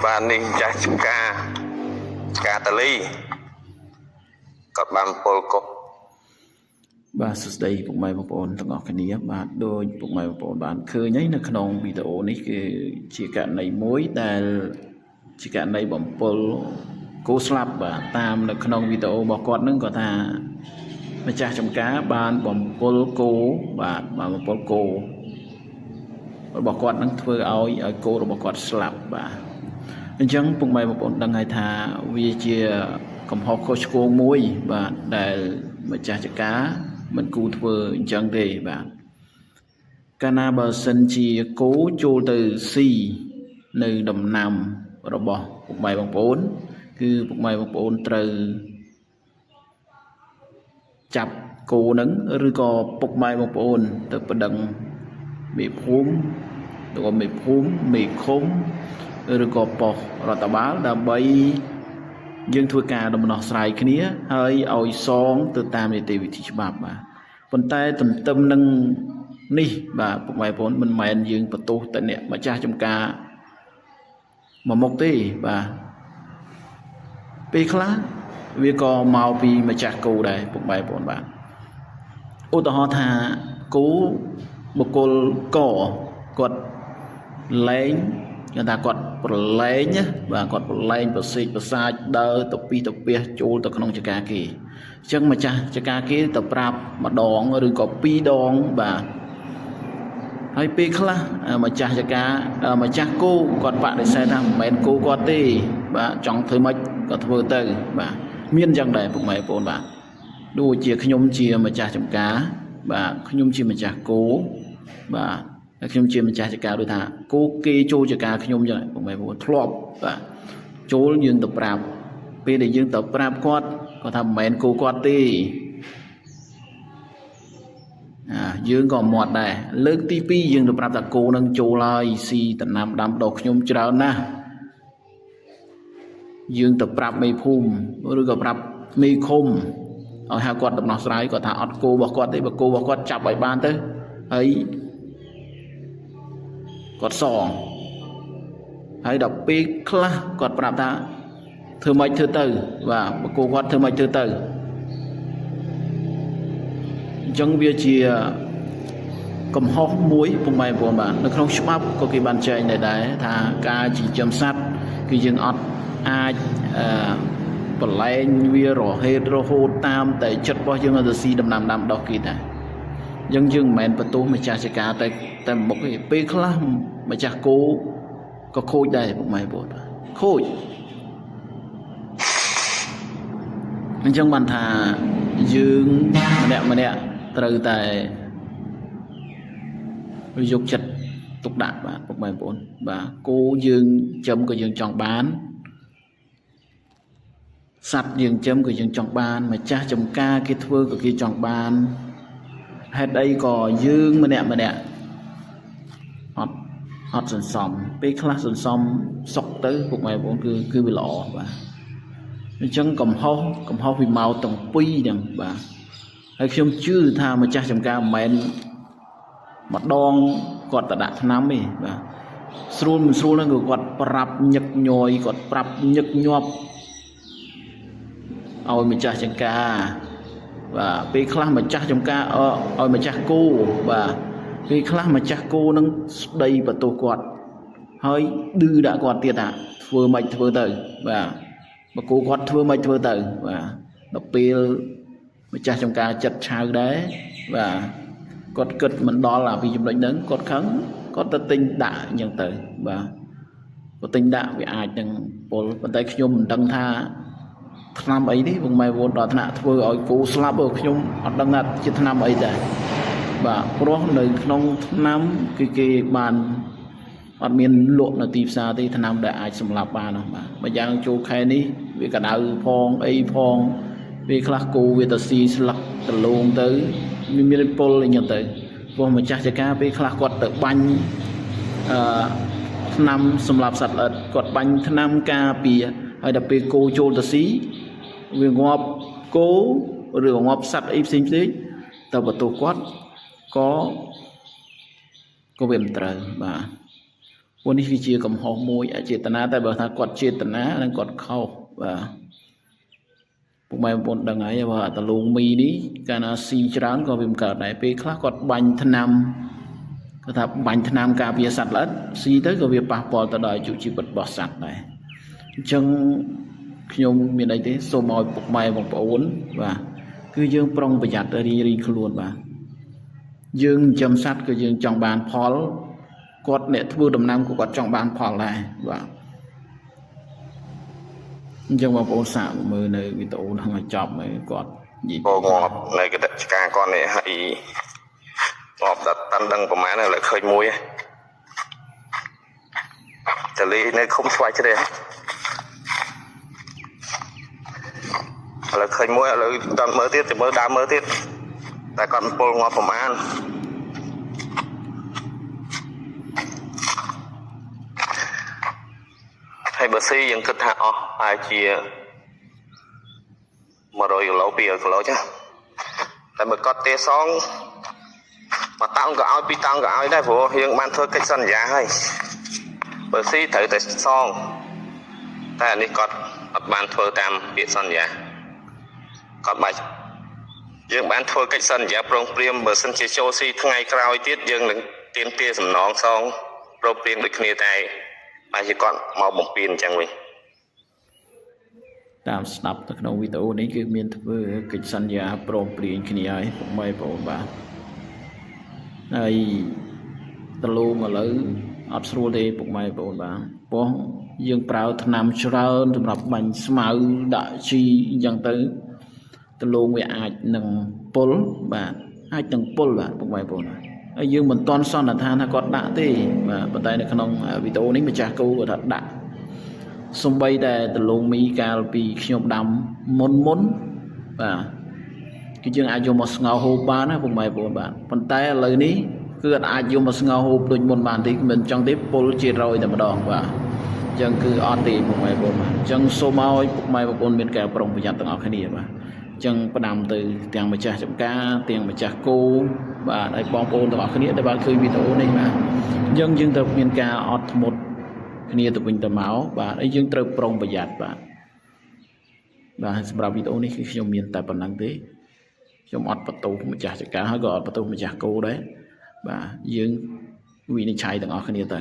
Và ninh chắc ca tà ly có bàn pol cốcបាទសួស្តីពុកម៉ែបងប្អូនទាំងអស់គ្នាបាទដោយពុកម៉ែបងប្អូនបានឃើញហើយនៅក្នុងវីដេអូនេះគឺជាករណីមួយដែលជាករណីបំពល់គោស្លាប់បាទតាមនៅក្នុងវីដេអូរបស់គាត់នឹងគាត់ថាម្ចាស់ចំការបានបំពល់គោបាទបានបំពល់គោរបស់គាត់នឹងធ្វើឲ្យគោរបស់គាត់ស្លាប់បាទអញ្ចឹងពុកម៉ែបងប្អូនដឹងហើយថាវាជាកំហុសខុសឆ្គងមួយបាទដែលម្ចាស់ចការមិនគូធ្វើអញ្ចឹងទេបាទកាលណាបើសិនជាគោចូលទៅស៊ីនៅដំណាំរបស់ពុកម៉ែបងប្អូនគឺពុកម៉ែបងប្អូនត្រូវចាប់គោនឹងឬក៏ពុកម៉ែបងប្អូនទៅប្តឹងមេភូមិឬក៏មេភូមិមេឃុំឬក៏ប៉ុស្តិ៍រដ្ឋបាលដើម្បីយើងធ្វើការដំណោះស្រាយគ្នាហើយឲ្យសងទៅតាមនីតិវិធីច្បាប់បាទប៉ុន្តែទន្ទឹមនឹងនេះបាទពុកម៉ែបងប្អូនមិនមែនយើងបន្ទោសតែអ្នកម្ចាស់ចំការមកមុខទេបាទពេលខ្លះវាក៏មកពីម្ចាស់គោដែរពុកម៉ែបងប្អូនបាទឧទាហរណ៍ថាគោបុគ្គលកគាត់លែងគេថាគាត់ប្រឡែងបាទគាត់ប្រឡែងប្រសិទ្ធប្រសាចដើរទៅពីទៅផ្ទះចូលទៅក្នុងចកាគេអញ្ចឹងម្ចាស់ចកាគេទៅប្រាប់ម្ដងឬក៏ពីរដងបាទហើយពេលខ្លះម្ចាស់ចកាម្ចាស់គោគាត់បដិសេធថាមិនមែនគោគាត់ទេបាទចង់ធ្វើម៉េចក៏ធ្វើទៅបាទមានអញ្ចឹងដែរពុកម៉ែបងប្អូនបាទដូចជាខ្ញុំជាម្ចាស់ចំការបាទខ្ញុំជាម្ចាស់គោបាទខ្ញុំជាម្ចាស់ចការដូចថាគោគេចូលចការខ្ញុំចឹងពុកម៉ែបងប្អូនធ្លាប់បាទចូលយើងទៅប្រាប់ពេលដែលយើងទៅប្រាប់គាត់គាត់ថាមិនមែនគោគាត់ទេយើងក៏មាត់ដែរលើកទី2យើងទៅប្រាប់ថាគោនឹងចូលហើយស៊ីដំណាំដាំដុះខ្ញុំច្រើនណាស់យើងទៅប្រាប់មេភូមិឬក៏ប្រាប់មេឃុំឲ្យហៅគាត់ដំណោះស្រាយគាត់ថាអត់គោរបស់គាត់ទេបើគោរបស់គាត់ចាប់ឲ្យបានទៅហើយគាត់សងហើយដល់ពេលខ្លះគាត់ប្រាប់ថាធ្វើម៉េចធ្វើទៅបាទបកគោគាត់ធ្វើម៉េចធ្វើទៅអញ្ចឹងវាជាកំហុសមួយពុកម៉ែបងប្អូនបាទនៅក្នុងច្បាប់ក៏គេបានចែងដែរថាការចិញ្ចឹមសត្វគឺយើងអត់អាចប្រឡែងវារហេតរហូតតាមតែចិត្តរបស់យើងទៅស៊ីដំណាំដាំដុះគេដែរអញ្ចឹងយើងមិនមែនបន្ទោសម្ចាស់ចការតែមុខទេពេលខ្លះម្ចាស់គោក៏ខូចដែរពុកម៉ែបងប្អូនខូចអញ្ចឹងបានថាយើងម្នាក់ត្រូវតែយកចិត្តទុកដាក់បាទពុកម៉ែបងប្អូនបាទគោយើងចិញ្ចឹមក៏យើងចង់បានសត្វយើងចិញ្ចឹមក៏យើងចង់បានម្ចាស់ចំការគេធ្វើក៏គេចង់បានហេតុអីក៏យើងម្នាក់អត់សន្សំពេលខ្លះសន្សំសុកទៅពុកម៉ែបងប្អូនគឺវាល្អបាទអញ្ចឹងកំហុសវាមកទាំងពីរហ្នឹងបាទហើយខ្ញុំជឿថាម្ចាស់ចំការមិនមែនម្ដងគាត់ទៅដាក់ថ្នាំទេបាទស្រួលមិនស្រួលហ្នឹងគឺគាត់ប្រាប់ញឹកញយគាត់ប្រាប់ញឹកញាប់ឲ្យម្ចាស់ចំការបាទពេលខ្លះម្ចាស់ចំការឲ្យម្ចាស់គោបាទពេលខ្លះម្ចាស់គោនឹងស្ដីបន្ទោសគាត់ហើយឌឺដាក់គាត់ទៀតថាធ្វើម៉េចធ្វើទៅបាទបើគោគាត់ធ្វើម៉េចធ្វើទៅបាទដល់ពេលម្ចាស់ចំការចិត្តឆៅដែរបាទគាត់គិតមិនដល់ពីចំណុចហ្នឹងគាត់ខឹងគាត់ទៅទិញដាក់អញ្ចឹងទៅបាទគាត់ទិញដាក់វាអាចនឹងពលប៉ុន្តែខ្ញុំមិនដឹងថាថ្នាំអីទេពុកម៉ែបងប្អូនដល់ថ្នាក់ធ្វើឲ្យគោស្លាប់ខ្ញុំអត់ដឹងថាជាថ្នាំអីដែរបាទព្រោះនៅក្នុងថ្នាំគឺគេបានអត់មានលក់នៅទីផ្សារទេថ្នាំដែលអាចសម្លាប់បានបាទបើយ៉ាងចូលខែនេះវាកដៅផងអីផងពេលខ្លះគោវាទៅស៊ីស្លឹកដលងទៅវាមានពុលអីចឹងទៅព្រោះម្ចាស់ចការពេលខ្លះគាត់ទៅបាញ់ថ្នាំសម្លាប់សត្វល្អិតគាត់បាញ់ថ្នាំការពារហើយដល់ពេលគោចូលទៅស៊ីវាងាប់គោឬងាប់សត្វអីផ្សេងទៅបន្ទោសគាត់ក៏វាមិនត្រូវបាទ วันนี้คือเชียร์กับหอมวยเจตนาแต่บางท่านกดเจตนานั่นกดเข้าว่าพวกไม่บนดังไงว่าตะลุงมีนี้การซีจรานก็เป็นการไหนไปคลากดบัญธนำก็ถ้าบัญธนำการเบียสัตว์แล้วซีtớiก็เบียปะปอตะได้จุชีวิตบอสัตว์ได้จังขยมมีอะไรที่สมอยพวกไม่บางปอนว่าคือยังปรองประหยัดรีขลุ่นว่ายังจำสัตว์ก็ยังจังบานพอลกดเนี่ยทูดำน้ำก็กดจังบานพอลได้ว่าจังว่าปอนสามมือในวิตาทางจับมือกดหยิบ โงอบในกระดาษการก้อนเนี่ยให้งอบดัดตันดังประมาณนั้นแหละเคยมวยจะลีในkhông xoay chứ đấy là khơi muối là còn mơ tiết thì mơ đá mơ tiết tại còn pol ngọt phẩm an hay bữa xí những cực hạ ai chia mà rồi lẩu bìa của lẩu chứ tại bữa có tê xong mà tăng cả áo pi tăng cả áo đây phụ hiện man thôi cách sân giá hay bữa xí thử tại xong tại này có man thôi tam bị sân giá còn bài dương bán thôi cách sân giá prong priêm bờ sân chế châu si ngày cào tiết dương đừng tiên tia sầm nón xong prong priêm được kia tay bài chỉ còn màu bông pin chẳng mình តាមស្ដាប់ទៅក្នុងវីដេអូនេះគឺមានធ្វើកិច្ចសន្យាព្រមព្រៀងគ្នាឲ្យពុកម៉ែបងប្អូនបាទហើយតលូងឥឡូវអត់ស្រួលទេពុកម៉ែបងប្អូនបាទពោះយើងប្រើថ្នាំច្រើនសម្រាប់បាញ់ស្មៅដាក់ជីអញ្ចឹងទៅតលូងវាអាចនឹងពុលបាទអាចនឹងពុលបាទពុកម៉ែបងប្អូនហើយយើងមិនទាន់សន្និដ្ឋានថាគាត់ដាក់ទេបាទប៉ុន្តែនៅក្នុងវីដេអូនេះម្ចាស់គូគាត់ថាដាក់សំបីតែតលងមីកាលពីខ្ញុំដាំមុនបាទគឺយើងអាចយកមកស្ងោរហូបបានណាពុកម៉ែបងប្អូនបាទប៉ុន្តែឥឡូវនេះគឺអាចយកមកស្ងោរហូបដូចមុនបានទេមិនចង់ទេពុលជារយតែម្ដងបាទអញ្ចឹងគឺអត់ទេពុកម៉ែបងប្អូនបាទអញ្ចឹងសូមឲ្យពុកម៉ែបងប្អូនមានការប្រុងប្រយ័ត្នទាំងអស់គ្នាបាទអញ្ចឹងផ្ដាំទៅទាំងម្ចាស់ចំការទាំងម្ចាស់គោបាទហើយបងប្អូនទាំងអស់គ្នាដែលបានឃើញវីដេអូនេះបាទអញ្ចឹងយើងត្រូវមានការអត់ធ្មត់គ្នាទៅវិញទៅមកបាទហើយយើងត្រូវប្រុងប្រយ័ត្នបាទសម្រាប់វីដេអូនេះគឺខ្ញុំមានតែប៉ុណ្្នឹងទេខ្ញុំអត់បន្ទោសម្ចាស់ចការហើយក៏អត់បន្ទោសម្ចាស់គោដែរបាទយើងវិនិច្ឆ័យទាំងអស់គ្នាទៅ